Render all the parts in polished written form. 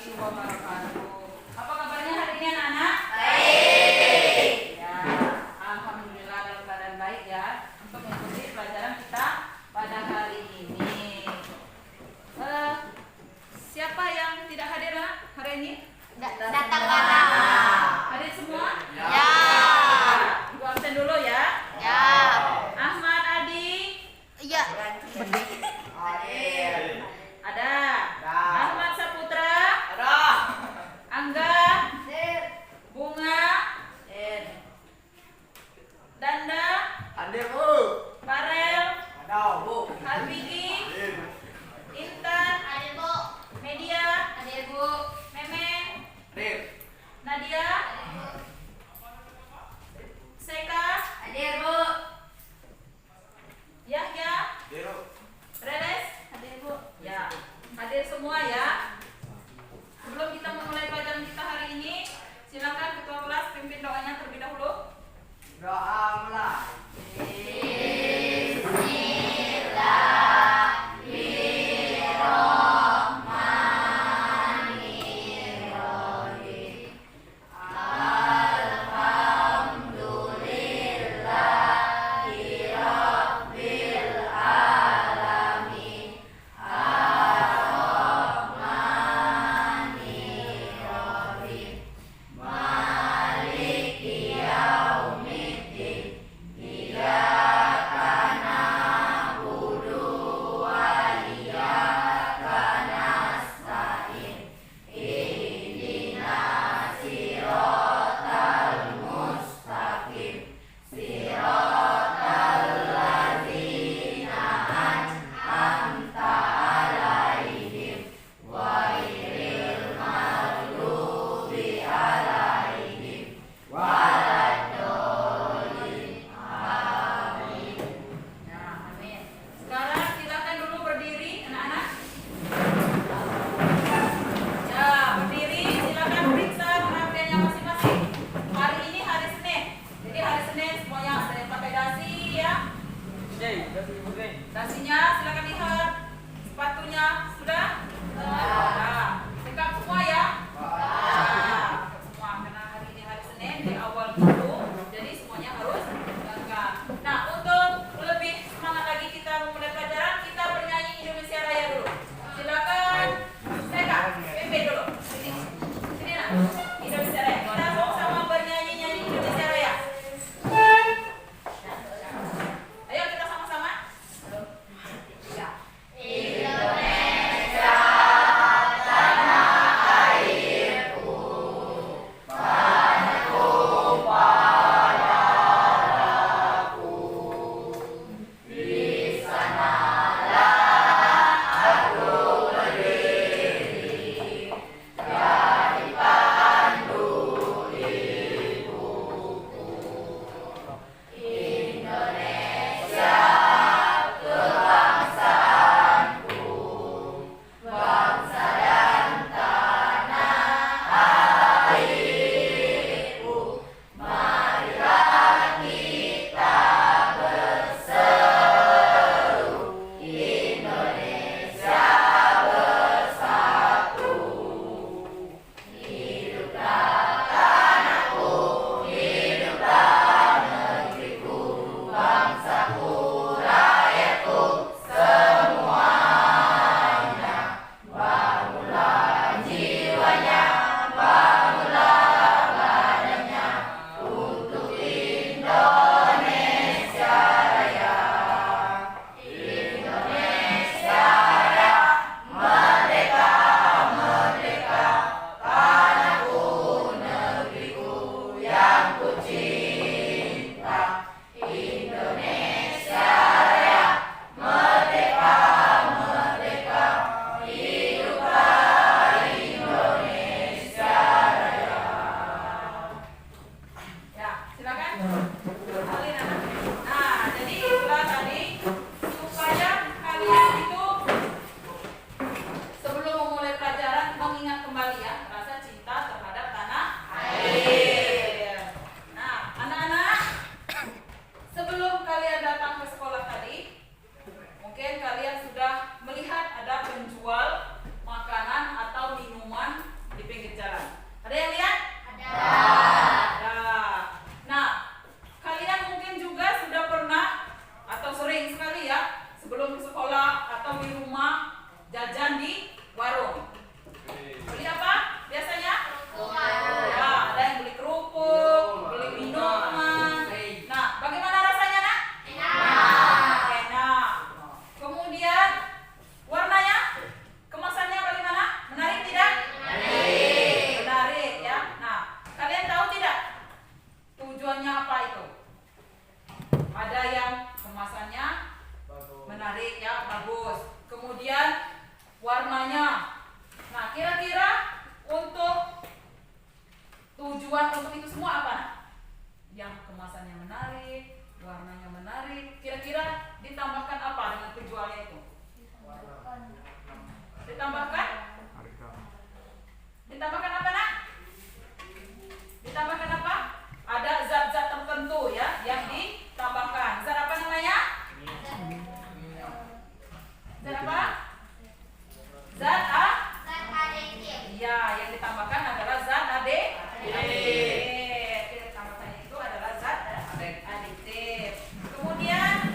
warahmatullahi wabarakatuh. Apa kabarnya hari ini anak-anak? Baik. Ya, alhamdulillah dalam keadaan baik ya untuk mengikuti pelajaran kita pada hari ini. Siapa yang tidak hadir hari ini? Datang mana? Hadir semua? Ya. Ibu absen dulu ya. Ya. Ahmad, Adi. Iya. Ada. Ahmad Saputra. Ada. Angga. Bunga. Danda. Hadir Bu. Farel. Ada Bu. Harbigi. Hadir. Intan. Hadir Bu. Media. Hadir Bu. Memen. Hadir. Nadia. Seka. Hadir Bu. Yahya. Hadir Bu. Reles. Hadir Bu. Ya, hadir semua ya. Sebelum kita memulai pelajaran kita hari ini, silakan ketua kelas pimpin doanya terlebih dahulu. Doa mulai. Sekarang silakan dulu berdiri, anak-anak. Ya, berdiri. Silakan periksa perapiannya masing-masing. Hari ini hari Senin. Jadi hari Senin semuanya ada yang pakai dasi ya. Dasinya silakan lihat. Sepatunya sudah? Sudah. Lengkap semua ya? Lengkap semua. Karena hari ini hari Senin di awal minggu, jadi semuanya harus lengkap. Nah, untuk lebih semangat lagi kita memulai pelajaran, kita bernyanyi Indonesia Raya dulu. Silakan. Seka, pimpin dulu. Sini nak. Indonesia Raya. Kita sama-sama bernyanyi Indonesia Raya. Ayo kita sama-sama. tujuan untuk itu semua apa? Yang kemasannya menarik, warnanya menarik. Kira-kira ditambahkan apa dengan penjualnya itu? Ditambahkan? Ditambahkan apa, Nak? Ditambahkan apa? Ada zat-zat tertentu ya yang ditambahkan. Zat apa namanya? Zat apa? Zat A? Zat aditif. Ya, yang ditambahkan adalah zat aditif. Tambahkannya itu adalah zat aditif. Kemudian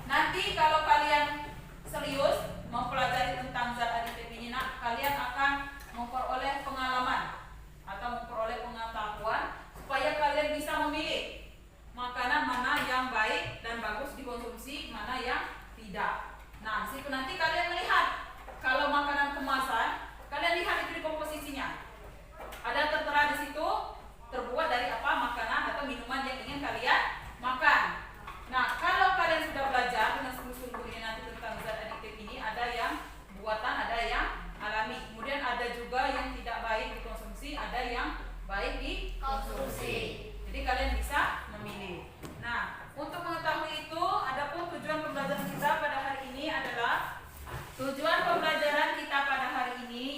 nanti kalau kalian serius mempelajari tentang zat aditif ini, Nak, kalian akan memperoleh pengalaman atau memperoleh pengetahuan supaya kalian bisa memilih makanan mana yang baik dan bagus dikonsumsi, mana yang tidak. Nah, situ nanti kalian melihat kalau makanan kemasan, kalian lihat itu di komposisinya. Ada tertera di situ terbuat dari apa makanan atau minuman yang ingin kalian makan. Nah, kalau kalian sudah belajar dengan sungguh-sungguh ini nanti tentang zat aditif ini, ada yang buatan, ada yang alami. Kemudian ada juga yang tidak baik dikonsumsi, ada yang baik dikonsumsi. Jadi kalian bisa memilih. Nah, untuk mengetahui itu, adapun tujuan pembelajaran kita pada hari ini adalah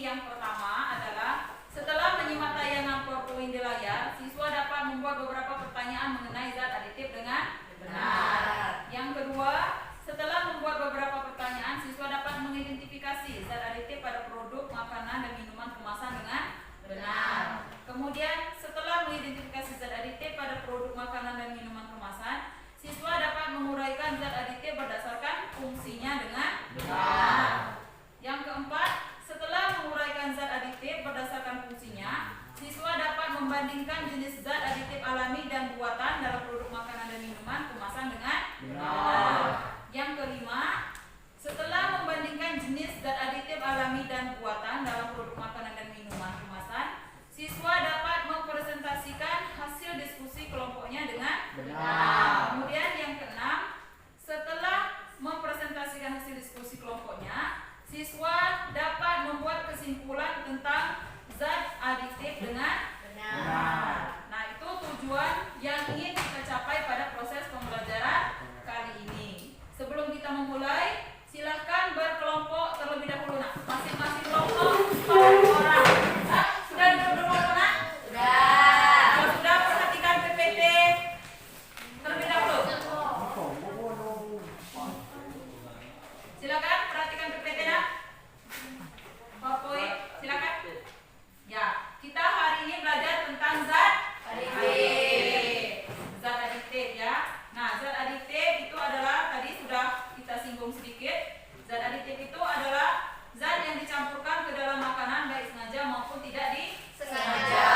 yang pertama adalah setelah menyimak tayangan PowerPoint di layar, siswa dapat membuat beberapa pertanyaan mengenai zat aditif dengan benar. Yang kedua, setelah membuat beberapa pertanyaan, siswa dapat mengidentifikasi zat aditif pada produk makanan dan minuman kemasan dengan benar. Kemudian, setelah mengidentifikasi zat aditif pada produk makanan dan minuman kemasan, siswa dapat menguraikan zat aditif berdasarkan fungsinya dengan benar. Yang keempat, setelah menguraikan zat aditif berdasarkan fungsinya, siswa dapat membandingkan jenis zat aditif alami dan buatan dalam produk makanan dan minuman kemasan dengan benar. Yang kelima, setelah membandingkan jenis zat aditif alami dan buatan dalam produk makanan dan minuman kemasan, siswa dapat mempresentasikan hasil diskusi kelompoknya dengan benar. Kemudian yang keenam, setelah mempresentasikan hasil diskusi kelompoknya, siswa dapat membuat kesimpulan tentang zat aditif dengan benar. Nah, itu tujuan yang ingin kita capai pada proses pembelajaran kali ini. Sebelum kita memulai, silahkan berkelompok terlebih dahulu, nak. Masing-masing kelompok 4 orang. Nah, sudah duduk nak? Sudah. Kalau sudah, perhatikan PPT terlebih dahulu. Silakan perhatikan PPT nak. PowerPoint, silakan. Ya, kita hari ini belajar tentang zat aditif. Zat aditif ya. Nah, zat aditif itu adalah tadi sudah kita singgung sedikit. Zat aditif itu adalah zat yang dicampurkan ke dalam makanan baik sengaja maupun tidak disengaja.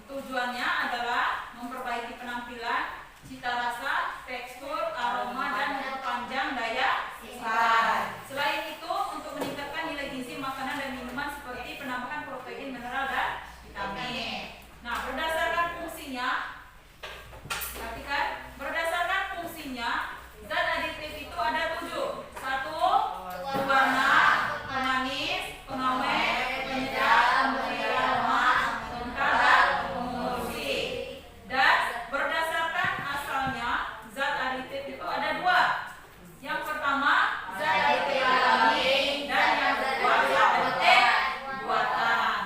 Tujuannya adalah memperbaiki penampilan, cita rasa, tekstur, aroma, dan memperpanjang daya simpan. Selain itu, untuk meningkatkan nilai gizi makanan dan minuman seperti penambahan protein, mineral, dan vitamin. Nah, berdasarkan fungsinya, perhatikan, berdasarkan fungsinya, zat aditif itu ada 7. 1. Pewarna, pemanis, pengawet, penyedap, pemberi aroma, pengental, dan pemulsi. Dan berdasarkan asalnya, zat aditif itu ada 2. Yang pertama, zat aditif alami, dan yang kedua zat aditif buatan.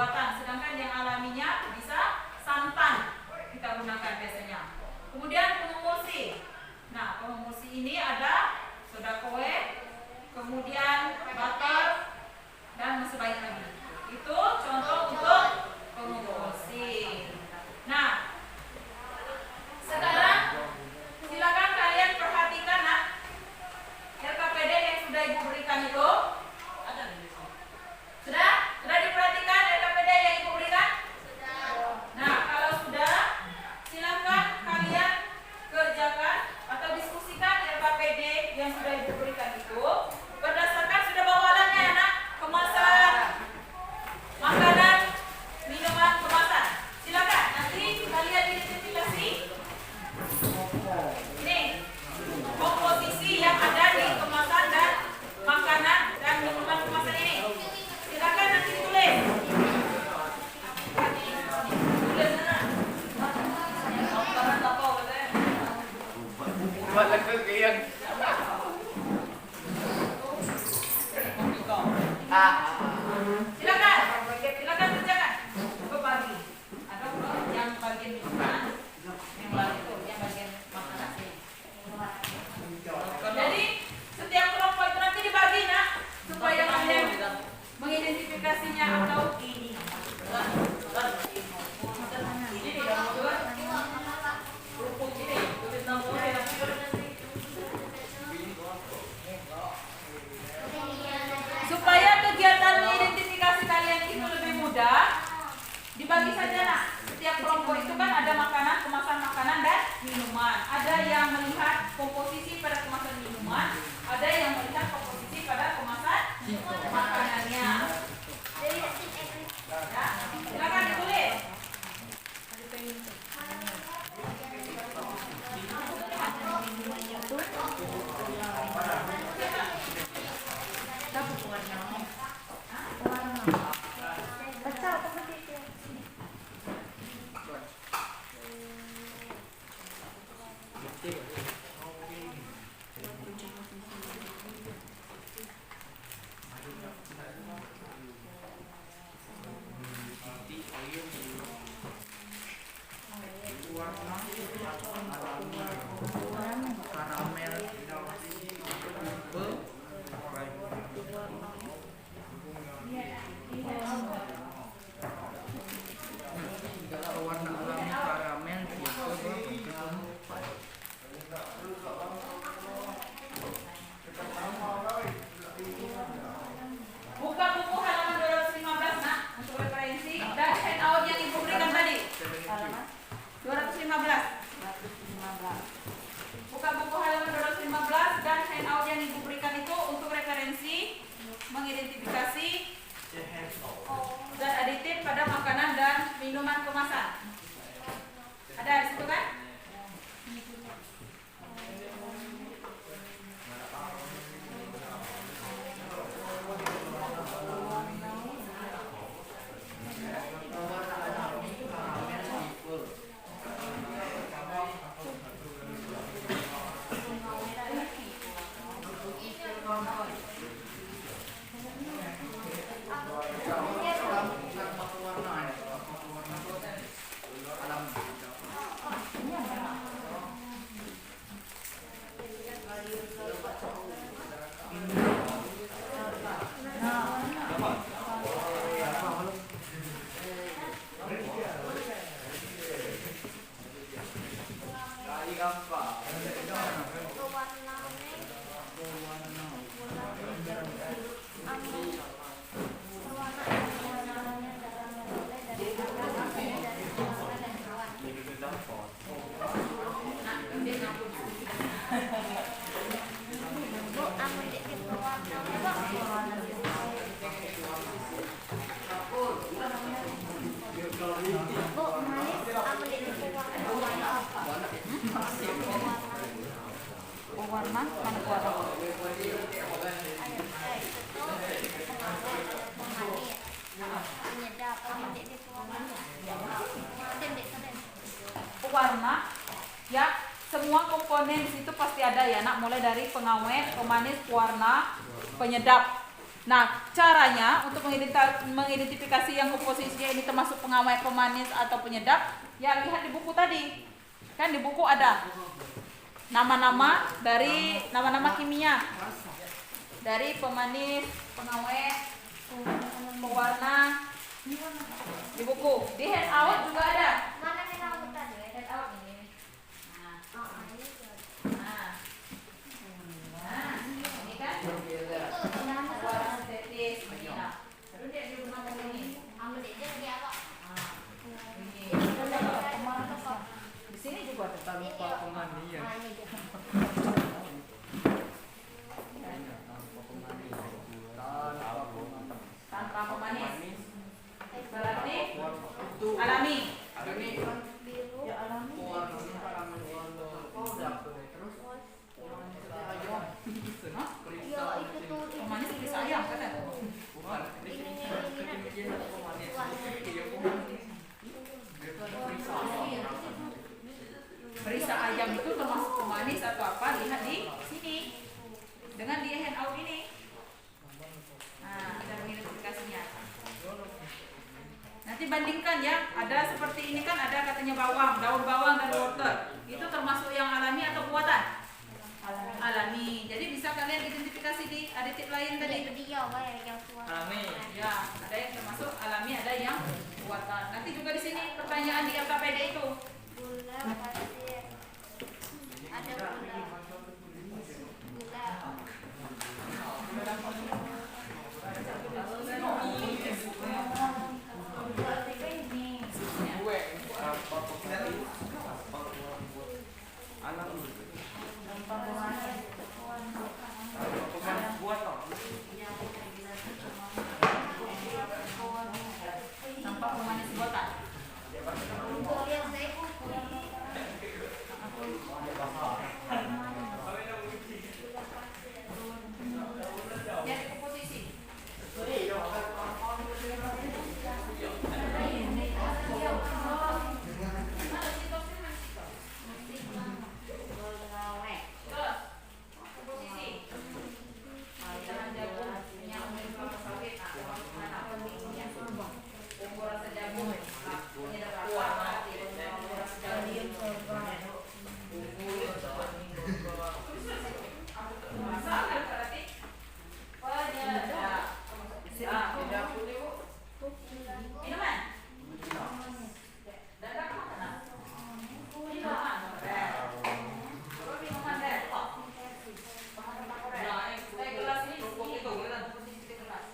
buatan, sedangkan yang alaminya bisa santan kita gunakan biasanya. Kemudian pengemulsi. Nah, pengemulsi ini ada soda kue, kemudian butter, dan masih banyak lagi. Itu contoh untuk pengemulsi. Nah, sekarang silakan kalian perhatikan nak LKPD yang sudah ibu berikan itu. Sudah diperhatikan LKPD yang ibu berikan? Nah, kalau sudah, silakan kalian kerjakan atau diskusikan LKPD yang sudah ibu berikan itu berdasarkan sudah bawalannya ya nak, kemasan makanan, minuman, kemasan. Silakan nanti kalian identifikasi ini komposisi yang ada di kemasan dan makanan dan minuman kemasan ini. Silakan nanti ditulis. Tulis sana. Makanan apa katanya? Buat lagu yang Silakan kerjakan. Berbagi. Ada yang bagian minuman, yang lain itu yang bagian makanan sini. Jadi setiap kelompok itu nanti dibagi nak supaya kalian mengidentifikasinya atau ini. Supaya kegiatan mengidentifikasi kalian itu lebih mudah, dibagi saja nak. Setiap kelompok itu kan ada makanan, kemasan makanan dan minuman. Ada yang melihat komposisi pada kemasan minuman, ada yang melihat komposisi pada kemasan makanannya. Ya, silakan ditulis. Buka buku halaman 215 nak untuk referensi dan handout yang ibu berikan tadi. 215. Buka buku halaman 215 dan handout yang ibu berikan itu untuk referensi mengidentifikasi zat aditif pada makanan dan minuman kemasan. Ada di situ kan? Warna mana warna? Warna ya, semua komponen di situ pasti ada ya nak, mulai dari pengawet, pemanis, pewarna, penyedap. Nah, caranya untuk mengidentifikasi yang komposisinya ini termasuk pengawet, pemanis atau penyedap, ya lihat di buku tadi. Kan di buku ada nama-nama kimia. Dari pemanis, pengawet, pewarna di buku. Di handout juga ada. Mana yang tahu tadi? Handout ini. Nah, ini kan pewarna sintetis ini. Nah, terus dia digunakan ini. Ambil aja dia kok. Ini. Di sini juga ada. Tanpa pemandian. Tanpa pemanis. Berarti alami. Ya alami. Hah? Pemanis bisa ayam kan? Perisa ayam itu termasuk pemanis atau apa? Lihat di sini. Dengan dia handout ini. Nah, ada identifikasinya. Nanti bandingkan ya. Ada seperti ini kan ada katanya bawang, daun bawang dan wortel. Itu termasuk yang alami atau buatan? Alami. Jadi bisa kalian identifikasi di aditif lain tadi. Dia yang tua. Alami. Ya, ada yang termasuk alami, ada yang buatan. Nanti juga di sini pertanyaan di LKPD itu. Gula pasir. Ada gula. Sampah pemanis buatan. Jadi komposisi. Terus komposisi. Jangan jagung, minyak kelapa sawit, bumbu rasa jagung, penyedap rasa, bumbu rasa jagung, masak kan berarti penyedap. Minuman. Dadak makanan. Minuman. Minuman deh. Nah, gelas ini itu gelas posisi gelas.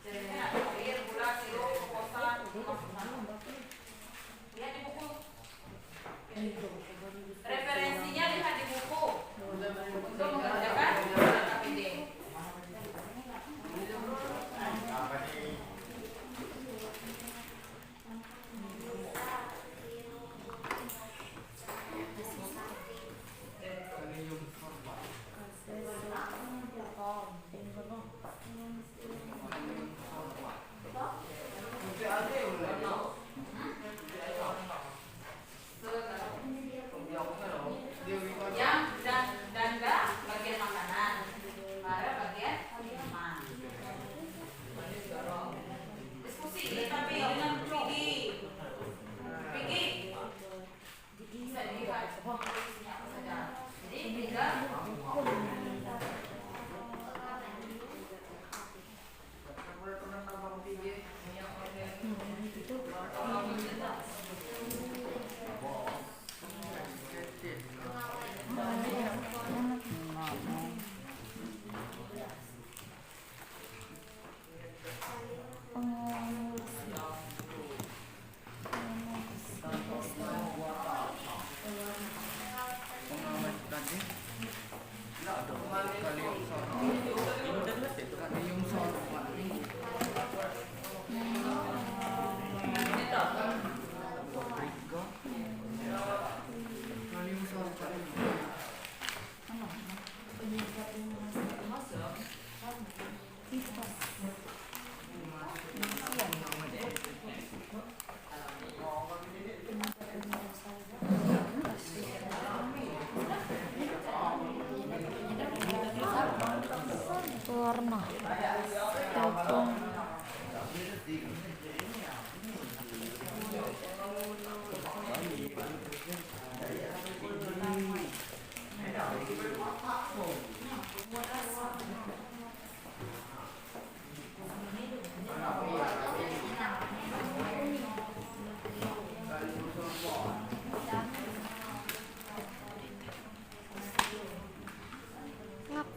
Jadi air, gula, sirup, glukosa, lihat di buku. Referensinya lihat di buku untuk mengerjakan KPD. Ngapa,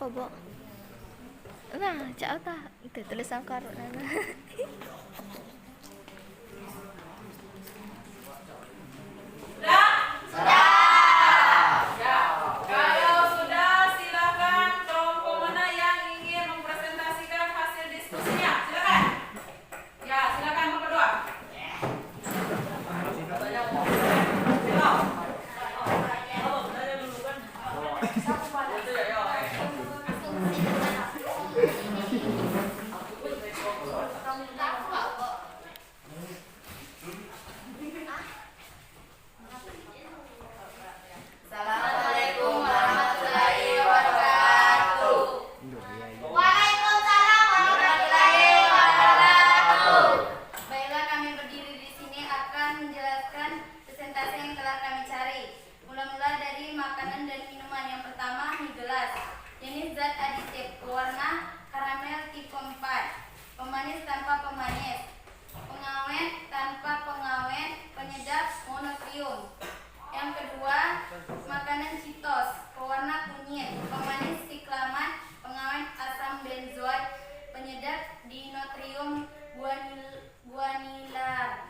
Bo? Nah, cak ta. Itu tulisan karena. Ya, kalau sudah silakan kelompok mana yang ingin mempresentasikan hasil diskusinya. Silakan. Ya, silakan kelompok 2. Assalamualaikum warahmatullahi wabarakatuh. Waalaikumsalam warahmatullahi wabarakatuh. Baiklah, kami berdiri di sini akan menjelaskan presentasi yang telah kami cari. Mula-mula dari makanan dan minuman. Yang pertama, mie gelas. Jenis zat aditif, pewarna karamel tipe 4, pemanis tanpa pemanis, pengawet tanpa pengawet, penyedap monotrium. Yang kedua, makanan Cheetos, pewarna kunyit, pemanis siklamat, pengawet asam benzoat, penyedap dinotrium guanilar.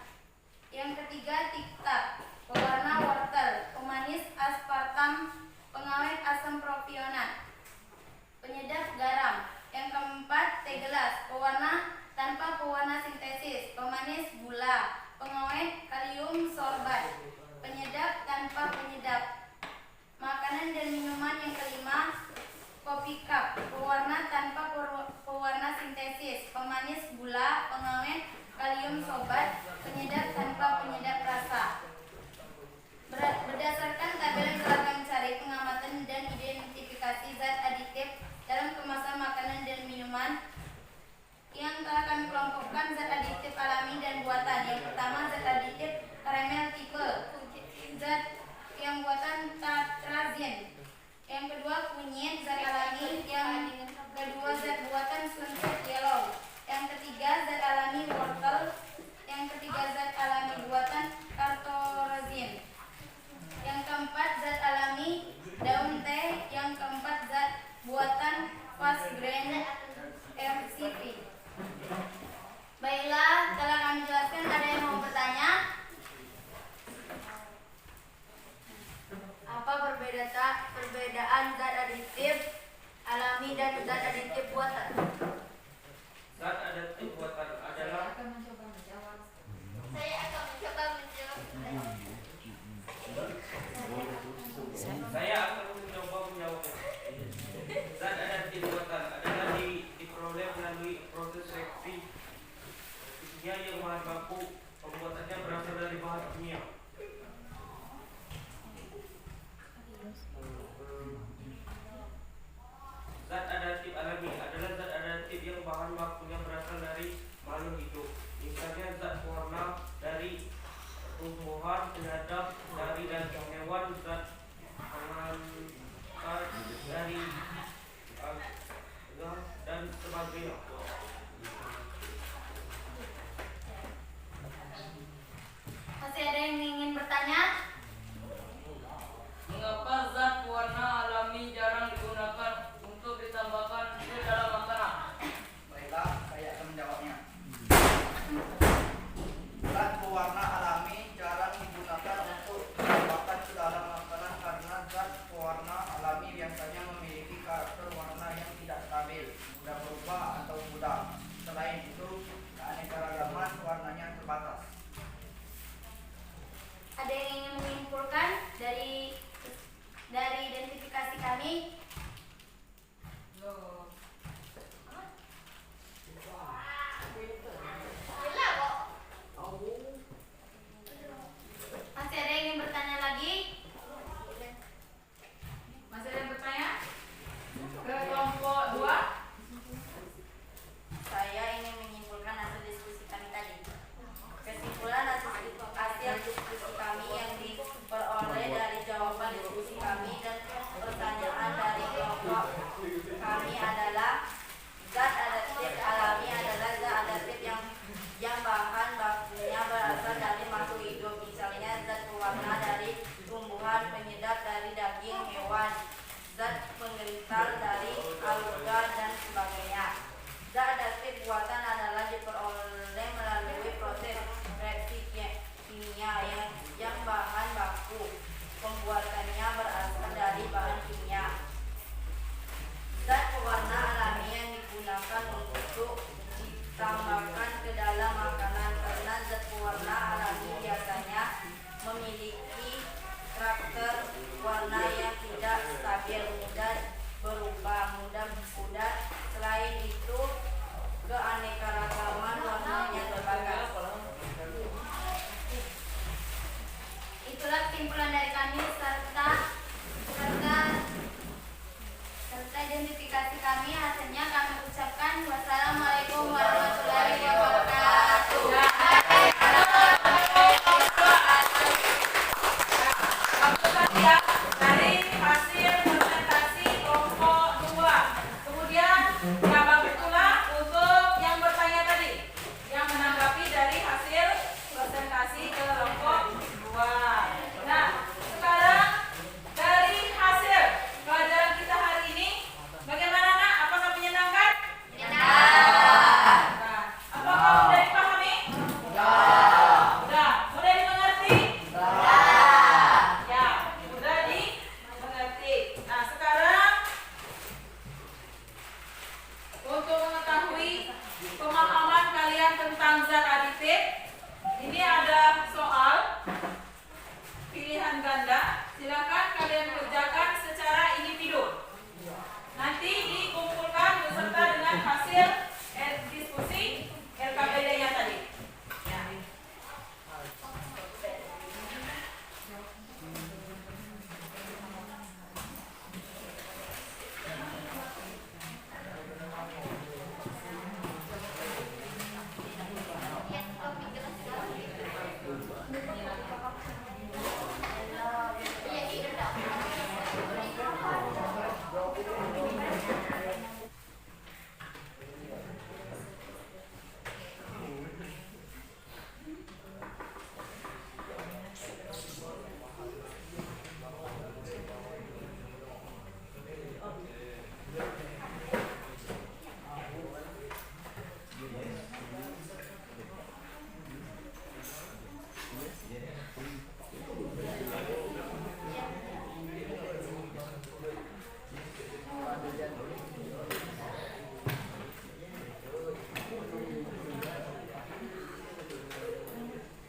Yang ketiga, Tic Tac, pewarna wortel, pemanis aspartam, pengawet asam propionat, penyedap garam. Yang keempat, teh gelas, pewarna tanpa pewarna sintesis, pemanis gula, pengawet kalium sorbat, penyedap tanpa penyedap. Makanan dan minuman yang kelima, kopi cup, pewarna tanpa pewarna sintesis, pemanis gula, pengawet kalium sorbat, penyedap tanpa penyedap rasa. Berdasarkan tabel yang telah kami cari, pengamatan dan identifikasi zat aditif dalam kemasan makanan dan minuman yang telah kami kelompokkan zat aditif alami dan buatan. Yang pertama, zat aditif karamel tipe, zat yang buatan Tatrazin. Yang kedua, kunyit, zat alami. Yang kedua, zat buatan Sunset Yellow. Yang ketiga, zat alami wortel. Yang ketiga, zat alami buatan Kartorazin. Yang keempat, zat alami daun teh. Yang keempat, zat buatan Fast Grain RCP. Baiklah, telah kami jelaskan. Ada yang mau bertanya? Apa perbedaan zat aditif alami dan zat aditif buatan? Zat aditif buatan adalah Saya akan mencoba menjawab. Saya akan mencoba menjawab. Zat aditif buatan adalah diperoleh melalui proses reaksi. Isinya yang bahan baku pembuatannya berasal dari bahan kimia. Zat aditif alami adalah zat aditif yang bahan bakunya berasal dari makhluk hidup. Misalnya zat pewarna dari tumbuhan, penyedap dari daging hewan, zat pengantar dari alga dan sebagainya. Masih ada yang ingin keanekaragaman warna yang berbagai. Itulah kesimpulan dari kami serta identifikasi kami. Hasilnya kami ucapkan wassalamualaikum warahmatullahi wabarakatuh. Ya, dari hasil presentasi kelompok 2. Kemudian ya bagus pula untuk yang bertanya tadi, yang menanggapi dari hasil presentasi kelompok 2. Nah, sekarang dari hasil pelajaran kita hari ini, bagaimana nak? Apakah menyenangkan? Nah, apakah mudah dipahami? Mudah. Mudah dimengerti? Ya, mudah dimengerti. Nah, sekarang untuk mengetahui pemahaman kalian tentang zat aditif, ini ada soal pilihan ganda. Silakan kalian kerjakan secara individu. Nanti dikumpulkan beserta dengan hasil diskusi LKPD-nya tadi. Ya.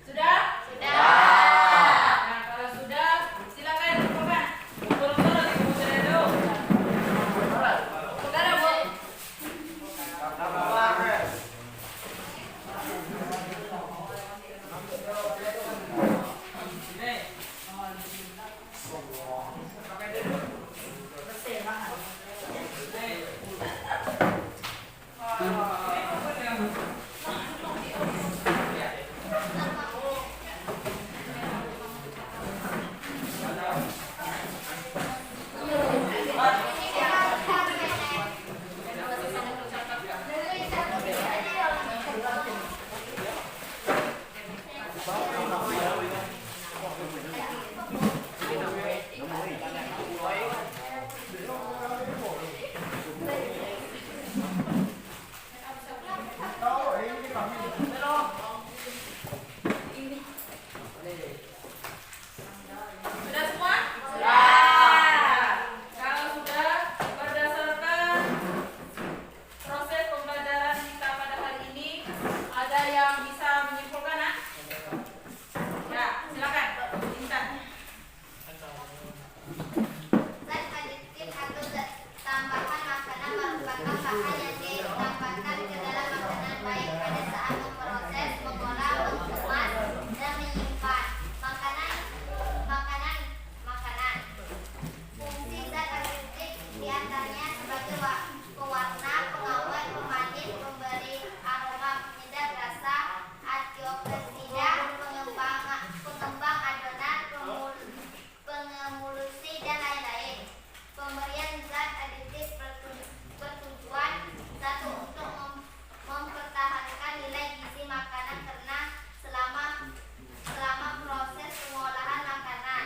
Sudah? Nah, kalau sudah, silakan kumpulkan. Kumpul-kumpul, dikumpulkan dulu. Kumpulkan, Bu. Sudah semua? Kalau sudah, berdasarkan proses pembelajaran kita pada hari ini, ada yang bisa menyimpulkan, nak? Ya, silakan. Intan. Zat aditif atau zat tambahan makanan merupakan bahan yang ditambahkan ke dalam makanan baik pada saat memproses, mengolah, mengemas, dan menyimpan makanan. Fungsi zat aditif diantaranya sebagai pewarna, pengawet, pemanis, pemberi aroma, penyedap rasa, antioksida, pengembang adonan, pengemulsi, dan lain-lain. Pemberian zat aditif bertujuan satu untuk mempertahankan nilai gizi makanan karena selama proses pengolahan makanan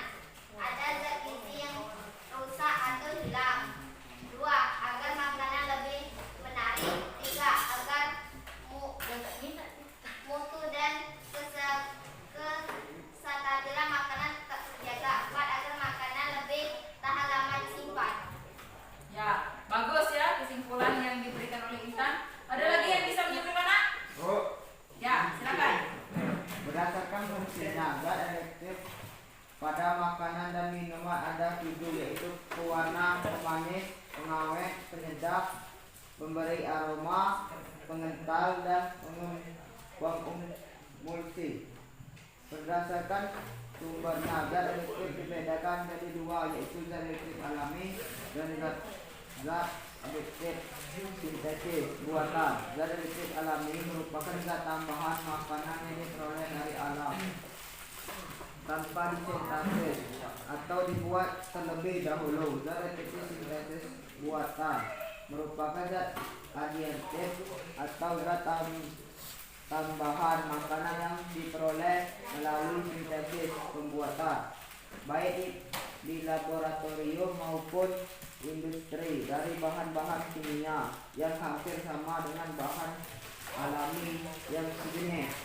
ada zat gizi yang rusak atau hilang. 2. Agar makanan lebih menarik. 3. Agar mutu dan kestabilan makanan tetap terjaga. 4. Agar makanan lebih tahan lama disimpan. Ya, bagus ya kesimpulan yang diberikan oleh Intan. Ada lagi yang bisa menyimpulkan, nak? Ya, silakan. Berdasarkan fungsinya, zat aditif pada makanan dan minuman ada 7, yaitu pewarna, pemanis, pengawet, penyedap, pemberi aroma, pengental dan pengumulsi. Berdasarkan sumbernya, zat reaktif dibedakan jadi dua, yaitu zat reaktif alami dan zat reaktif sintetis buatan. Zat reaktif alami merupakan zat tambahan makanan yang diperoleh dari alam tanpa disintesis atau dibuat terlebih dahulu. Zat reaktif sintetis buatan merupakan zat aditif atau zat tambahan makanan yang diperoleh melalui sintesis pembuatan, baik di laboratorium maupun industri, dari bahan-bahan kimia yang hampir sama dengan bahan alami yang sejenis.